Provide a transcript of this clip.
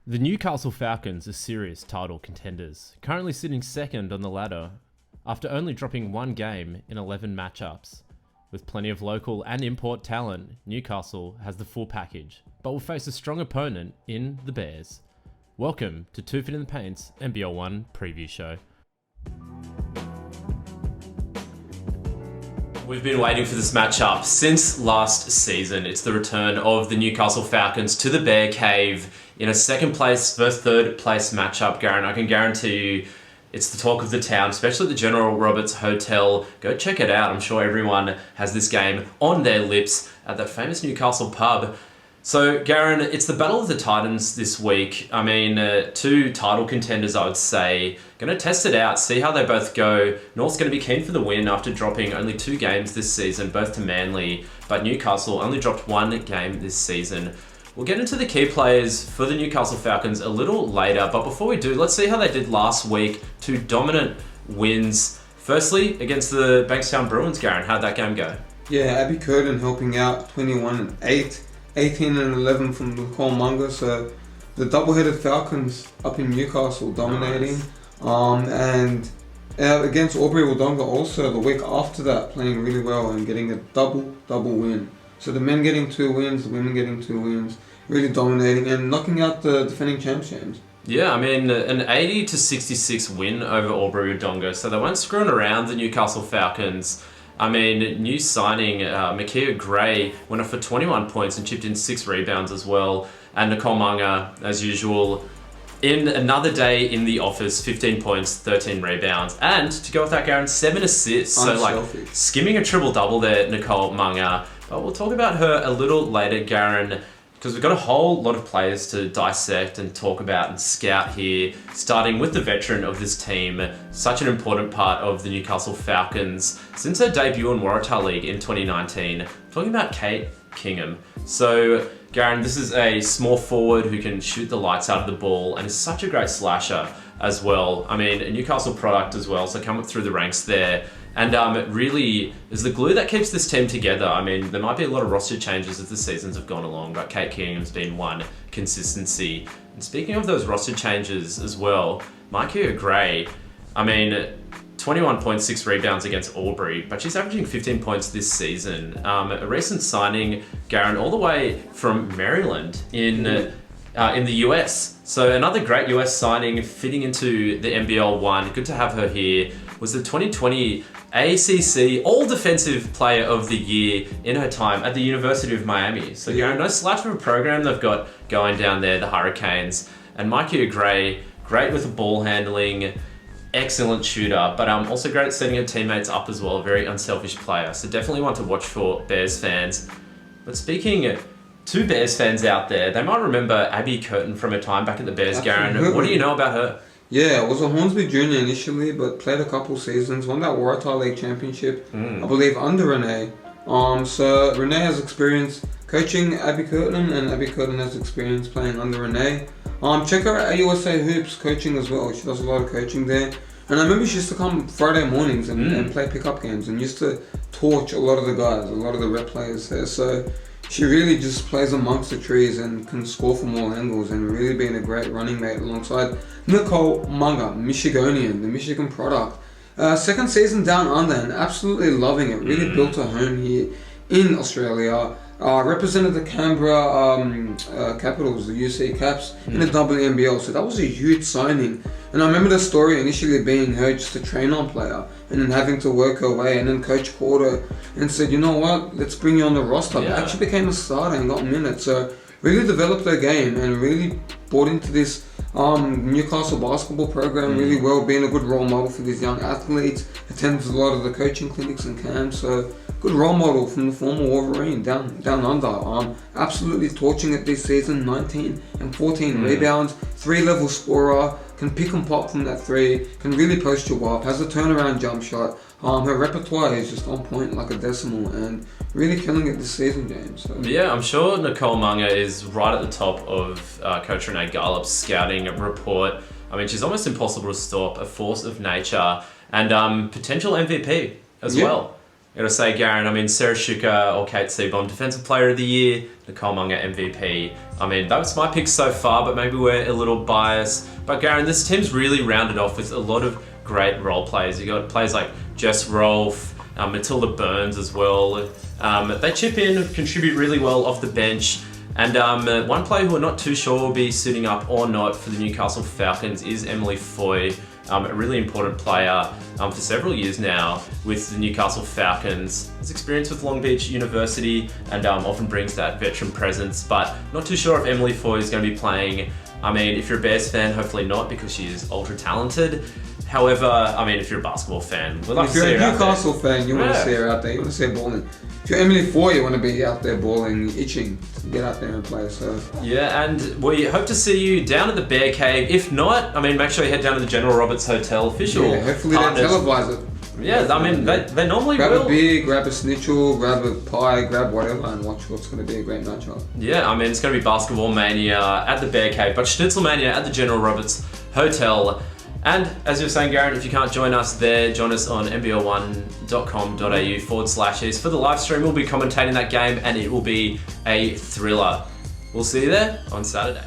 The Newcastle Falcons are serious title contenders, currently sitting second on the ladder after only dropping one game in 11 matchups. With plenty of local and import talent, Newcastle has the full package, but will face a strong opponent in the Bears. Welcome to 2 Feet in the Paint's NBL1 preview show. We've been waiting for this matchup since last season. It's the return of the Newcastle Falcons to the Bear Cave in a second place versus third place matchup, Garen. I can guarantee you it's the talk of the town, especially at the General Roberts Hotel. Go check it out. I'm sure everyone has this game on their lips at that famous Newcastle pub. So, Garen, it's the Battle of the Titans this week. I mean, two title contenders, I would say. Going to test it out, see how they both go. North's going to be keen for the win after dropping only 2 games this season, both to Manly. But Newcastle only dropped 1 game this season. We'll get into the key players for the Newcastle Falcons a little later. But before we do, let's see how they did last week. 2 dominant wins. Firstly, against the Bankstown Bruins, Garen. How'd that game go? Yeah, Abby Curtin helping out 21-8. 18-11 from Nicole Munga, so the double-headed Falcons up in Newcastle dominating. Nice. Against Albury Wodonga also the week after that playing really well and getting a double win. So the men getting 2 wins, the women getting 2 wins, really dominating and knocking out the defending champs, James. Yeah, I mean, an 80-66 win over Albury Wodonga, so they weren't screwing around, the Newcastle Falcons. I mean, new signing, Makia Gray went off for 21 points and chipped in 6 rebounds as well. And Nicole Munga, as usual, in another day in the office, 15 points, 13 rebounds. And to go with that, Garen, 7 assists. So, skimming a triple-double there, Nicole Munga. But we'll talk about her a little later, Garen, because we've got a whole lot of players to dissect and talk about and scout here, starting with the veteran of this team, such an important part of the Newcastle Falcons since her debut in Waratah League in 2019. Talking about Kate Kingham. So, Garen, this is a small forward who can shoot the lights out of the ball and is such a great slasher as well. I mean, a Newcastle product as well, so come up through the ranks there. And it really is the glue that keeps this team together. I mean, there might be a lot of roster changes as the seasons have gone along, but Kate Kingham's been one consistency. And speaking of those roster changes as well, Makia Gray, I mean, 21.6 rebounds against Albury, but she's averaging 15 points this season. A recent signing, Garen, all the way from Maryland in the US. So another great US signing fitting into the NBL1. Good to have her here. Was the 2020 ACC All-Defensive Player of the Year in her time at the University of Miami. So, Garen, no slouch of a program they've got going down there, the Hurricanes. And Makia Gray, great with the ball handling, excellent shooter, but also great at setting her teammates up as well, a very unselfish player. So definitely one to watch for Bears fans. But speaking to Bears fans out there, they might remember Abby Curtin from her time back at the Bears, Garen. What do you know about her? Yeah, I was a Hornsby junior initially, but played a couple seasons, won that Waratah League championship, I believe, under Renee. So Renee has experience coaching Abby Curtin, and Abby Curtin has experience playing under Renee. Check her at USA Hoops coaching as well. She does a lot of coaching there. And I remember she used to come Friday mornings and play pickup games and used to torch a lot of the guys, a lot of the rep players there. So she really just plays amongst the trees and can score from all angles and really being a great running mate alongside Nicole Munga, Michigonian, the Michigan product. Second season down under and absolutely loving it. Really built a home here in Australia. Represented the Canberra Capitals, the UC Caps, in the WNBL. So that was a huge signing. And I remember the story initially being her just a train-on player and then having to work her way. And then coach called her and said, you know what, let's bring you on the roster. But actually became a starter and got minutes. So really developed her game and really bought into this Newcastle basketball program really well, being a good role model for these young athletes. Attends a lot of the coaching clinics and camps. So good role model from the former Wolverine down under. Absolutely torching it this season. 19 and 14 rebounds, 3-level scorer, can pick and pop from that 3, can really post you up, has a turnaround jump shot. Her repertoire is just on point like a decimal and really killing it this season, James. So. Yeah, I'm sure Nicole Munga is right at the top of Coach Renee Garlop's scouting report. I mean, she's almost impossible to stop, a force of nature, and potential MVP as well. Gotta say, Garen, I mean, Sarah Schuka or Kate Seabom, Defensive Player of the Year, Nicole Munger, MVP. I mean, that was my pick so far, but maybe we're a little biased. But Garen, this team's really rounded off with a lot of great role players. You got players like Jess Rolfe, Matilda Burns as well. They chip in, contribute really well off the bench. And one player who we're not too sure will be suiting up or not for the Newcastle Falcons is Emily Foy. A really important player for several years now with the Newcastle Falcons. Has experience with Long Beach University and often brings that veteran presence, but not too sure if Emily Foy is going to be playing. I mean, if you're a Bears fan, hopefully not, because she is ultra talented. However, I mean, if you're a basketball fan, we'd like to see her out there. If you're a Newcastle fan, you want to see her out there. You want to see her balling. If you're Emily Foy, you want to be out there balling, itching to get out there and play. So yeah, and we hope to see you down at the Bear Cave. If not, I mean, make sure you head down to the General Roberts Hotel official. Yeah, hopefully partners. they televise it. Yeah, I mean, they normally grab will. Grab a beer, grab a schnitzel, grab a pie, grab whatever, and watch what's going to be a great matchup. Yeah, I mean, it's going to be Basketball Mania at the Bear Cave, but Schnitzel Mania at the General Roberts Hotel. And as you were saying, Garen, if you can't join us there, join us on nbl1.com.au/east for the live stream. We'll be commentating that game and it will be a thriller. We'll see you there on Saturday.